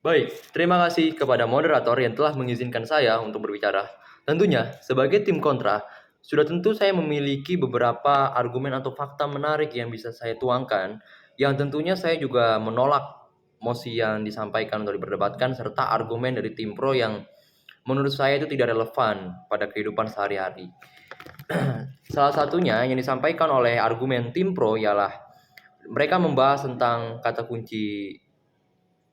Baik, terima kasih kepada moderator yang telah mengizinkan saya untuk berbicara. Tentunya, sebagai tim kontra, sudah tentu saya memiliki beberapa argumen atau fakta menarik yang bisa saya tuangkan, yang tentunya saya juga menolak mosi yang disampaikan untuk diperdebatkan, serta argumen dari tim pro yang menurut saya itu tidak relevan pada kehidupan sehari-hari. Salah satunya yang disampaikan oleh argumen tim pro ialah mereka membahas tentang kata kunci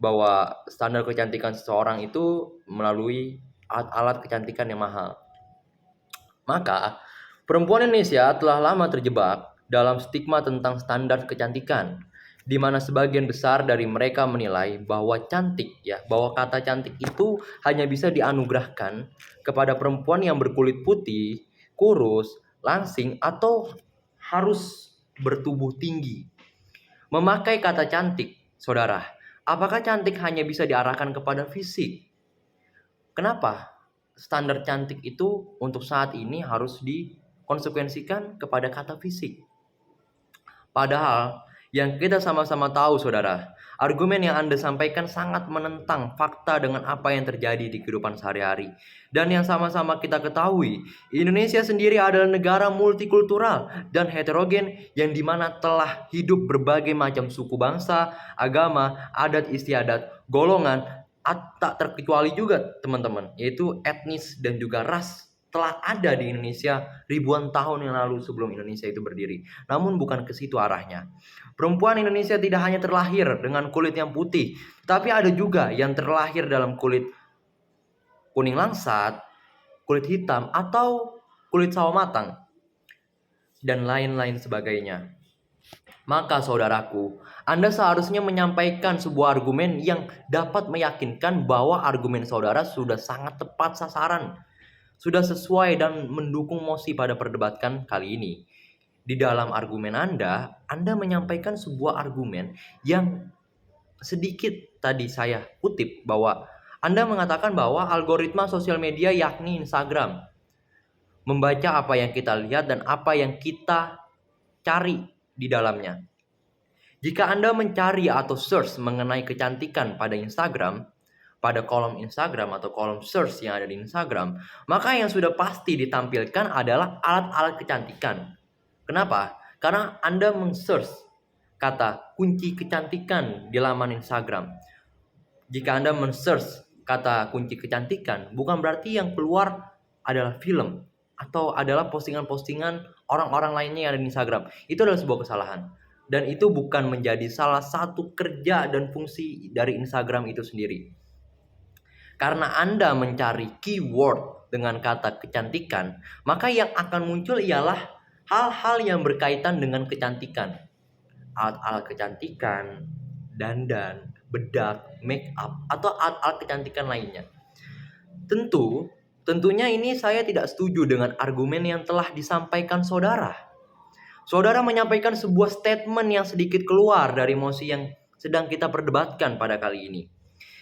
bahwa standar kecantikan seseorang itu melalui alat-alat kecantikan yang mahal. Maka, perempuan Indonesia telah lama terjebak dalam stigma tentang standar kecantikan, di mana sebagian besar dari mereka menilai bahwa bahwa kata cantik itu hanya bisa dianugerahkan kepada perempuan yang berkulit putih, kurus, langsing, atau harus bertubuh tinggi. Memakai kata cantik, saudara, apakah cantik hanya bisa diarahkan kepada fisik? Kenapa standar cantik itu untuk saat ini harus dikonsekuensikan kepada kata fisik? Padahal yang kita sama-sama tahu, saudara, argumen yang Anda sampaikan sangat menentang fakta dengan apa yang terjadi di kehidupan sehari-hari. Dan yang sama-sama kita ketahui, Indonesia sendiri adalah negara multikultural dan heterogen yang dimana telah hidup berbagai macam suku bangsa, agama, adat istiadat, golongan, tak terkecuali juga teman-teman, yaitu etnis dan juga ras telah ada di Indonesia ribuan tahun yang lalu sebelum Indonesia itu berdiri. Namun bukan ke situ arahnya. Perempuan Indonesia tidak hanya terlahir dengan kulit yang putih, tapi ada juga yang terlahir dalam kulit kuning langsat, kulit hitam, atau kulit sawo matang, dan lain-lain sebagainya. Maka saudaraku, Anda seharusnya menyampaikan sebuah argumen yang dapat meyakinkan bahwa argumen saudara sudah sangat tepat sasaran, sudah sesuai dan mendukung mosi pada perdebatan kali ini. Di dalam argumen Anda menyampaikan sebuah argumen yang sedikit tadi saya kutip bahwa Anda mengatakan bahwa algoritma sosial media yakni Instagram membaca apa yang kita lihat dan apa yang kita cari di dalamnya. Jika Anda mencari atau search mengenai kecantikan pada Instagram, pada kolom Instagram atau kolom search yang ada di Instagram, maka yang sudah pasti ditampilkan adalah alat-alat kecantikan. Kenapa? Karena Anda men-search kata kunci kecantikan di laman Instagram. Jika Anda men-search kata kunci kecantikan, bukan berarti yang keluar adalah film atau adalah postingan-postingan orang-orang lainnya yang ada di Instagram. Itu adalah sebuah kesalahan. Dan itu bukan menjadi salah satu kerja dan fungsi dari Instagram itu sendiri. Karena Anda mencari keyword dengan kata kecantikan, maka yang akan muncul ialah hal-hal yang berkaitan dengan kecantikan. Alat-alat kecantikan, dandan, bedak, make up, atau alat-alat kecantikan lainnya. Tentunya ini saya tidak setuju dengan argumen yang telah disampaikan saudara. Saudara menyampaikan sebuah statement yang sedikit keluar dari mosi yang sedang kita perdebatkan pada kali ini.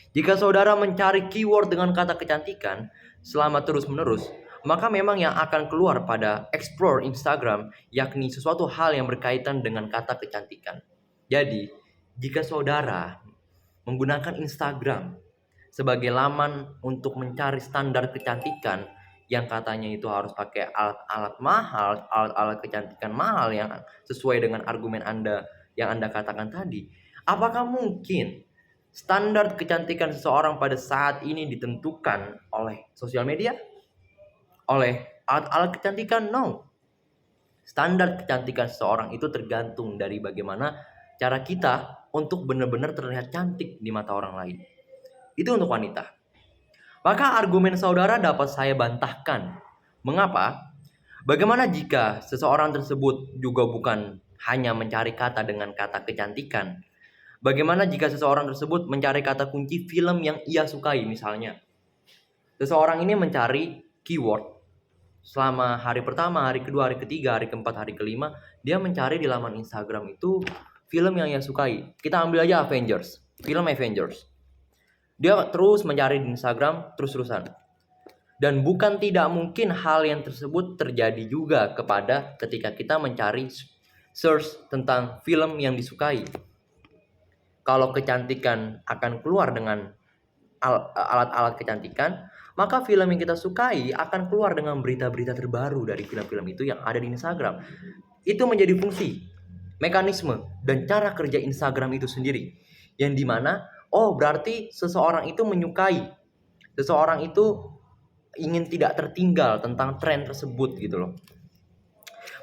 Jika saudara mencari keyword dengan kata kecantikan selama terus-menerus, maka memang yang akan keluar pada explore Instagram yakni sesuatu hal yang berkaitan dengan kata kecantikan. Jadi, jika saudara menggunakan Instagram sebagai laman untuk mencari standar kecantikan yang katanya itu harus pakai alat-alat mahal, alat-alat kecantikan mahal yang sesuai dengan argumen Anda yang Anda katakan tadi, apakah mungkin standar kecantikan seseorang pada saat ini ditentukan oleh sosial media? Oleh alat-alat kecantikan? No. Standar kecantikan seseorang itu tergantung dari bagaimana cara kita untuk benar-benar terlihat cantik di mata orang lain. Itu untuk wanita. Maka argumen saudara dapat saya bantahkan. Mengapa? Bagaimana jika seseorang tersebut juga bukan hanya mencari kata dengan kata kecantikan? Bagaimana jika seseorang tersebut mencari kata kunci film yang ia sukai misalnya? Seseorang ini mencari keyword selama hari pertama, hari kedua, hari ketiga, hari keempat, hari kelima, dia mencari di laman Instagram itu film yang ia sukai. Kita ambil aja Avengers, film Avengers. Dia terus mencari di Instagram terus-terusan. Dan bukan tidak mungkin hal yang tersebut terjadi juga ketika kita mencari search tentang film yang disukai. Kalau kecantikan akan keluar dengan alat-alat kecantikan, maka film yang kita sukai akan keluar dengan berita-berita terbaru dari film-film itu yang ada di Instagram. Itu menjadi fungsi, mekanisme, dan cara kerja Instagram itu sendiri. Yang dimana, oh berarti seseorang itu menyukai, seseorang itu ingin tidak tertinggal tentang tren tersebut gitu loh.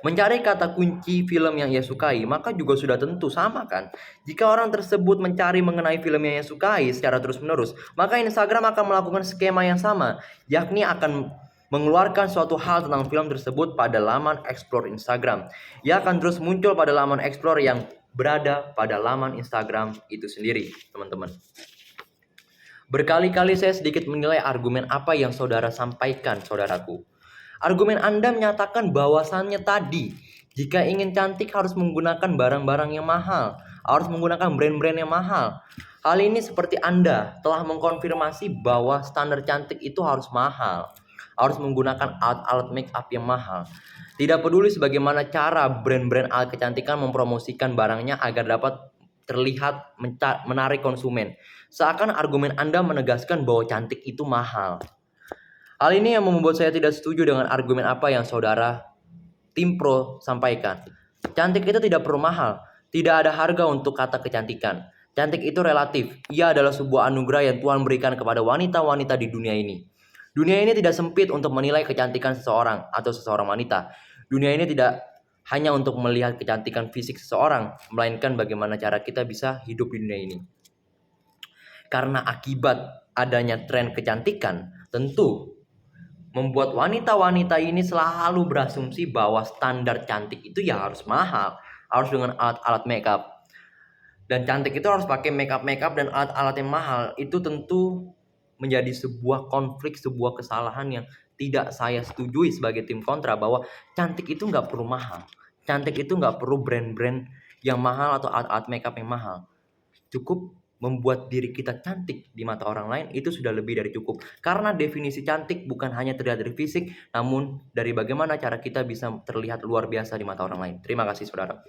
Mencari kata kunci film yang ia sukai, maka juga sudah tentu sama kan? Jika orang tersebut mencari mengenai film yang ia sukai secara terus-menerus, maka Instagram akan melakukan skema yang sama, yakni akan mengeluarkan suatu hal tentang film tersebut pada laman explore Instagram. Ia akan terus muncul pada laman explore yang berada pada laman Instagram itu sendiri, teman-teman. Berkali-kali saya sedikit menilai argumen apa yang saudara sampaikan, saudaraku. Argumen Anda menyatakan bahwasannya tadi, jika ingin cantik harus menggunakan barang-barang yang mahal, harus menggunakan brand-brand yang mahal. Hal ini seperti Anda telah mengkonfirmasi bahwa standar cantik itu harus mahal, harus menggunakan alat-alat make up yang mahal. Tidak peduli sebagaimana cara brand-brand alat kecantikan mempromosikan barangnya agar dapat terlihat menarik konsumen. Seakan argumen Anda menegaskan bahwa cantik itu mahal. Hal ini yang membuat saya tidak setuju dengan argumen apa yang saudara Tim Pro sampaikan. Cantik itu tidak perlu mahal. Tidak ada harga untuk kata kecantikan. Cantik itu relatif. Ia adalah sebuah anugerah yang Tuhan berikan kepada wanita-wanita di dunia ini. Dunia ini tidak sempit untuk menilai kecantikan seseorang atau seseorang wanita. Dunia ini tidak hanya untuk melihat kecantikan fisik seseorang, melainkan bagaimana cara kita bisa hidup di dunia ini. Karena akibat adanya tren kecantikan, tentu membuat wanita-wanita ini selalu berasumsi bahwa standar cantik itu ya harus mahal, harus dengan alat-alat makeup. Dan cantik itu harus pakai makeup dan alat-alat yang mahal. Itu tentu menjadi sebuah konflik, sebuah kesalahan yang tidak saya setujui sebagai tim kontra, bahwa cantik itu nggak perlu mahal. Cantik itu nggak perlu brand-brand yang mahal atau alat-alat makeup yang mahal. Cukup membuat diri kita cantik di mata orang lain itu sudah lebih dari cukup. Karena definisi cantik bukan hanya terlihat dari fisik, namun dari bagaimana cara kita bisa terlihat luar biasa di mata orang lain. Terima kasih saudara.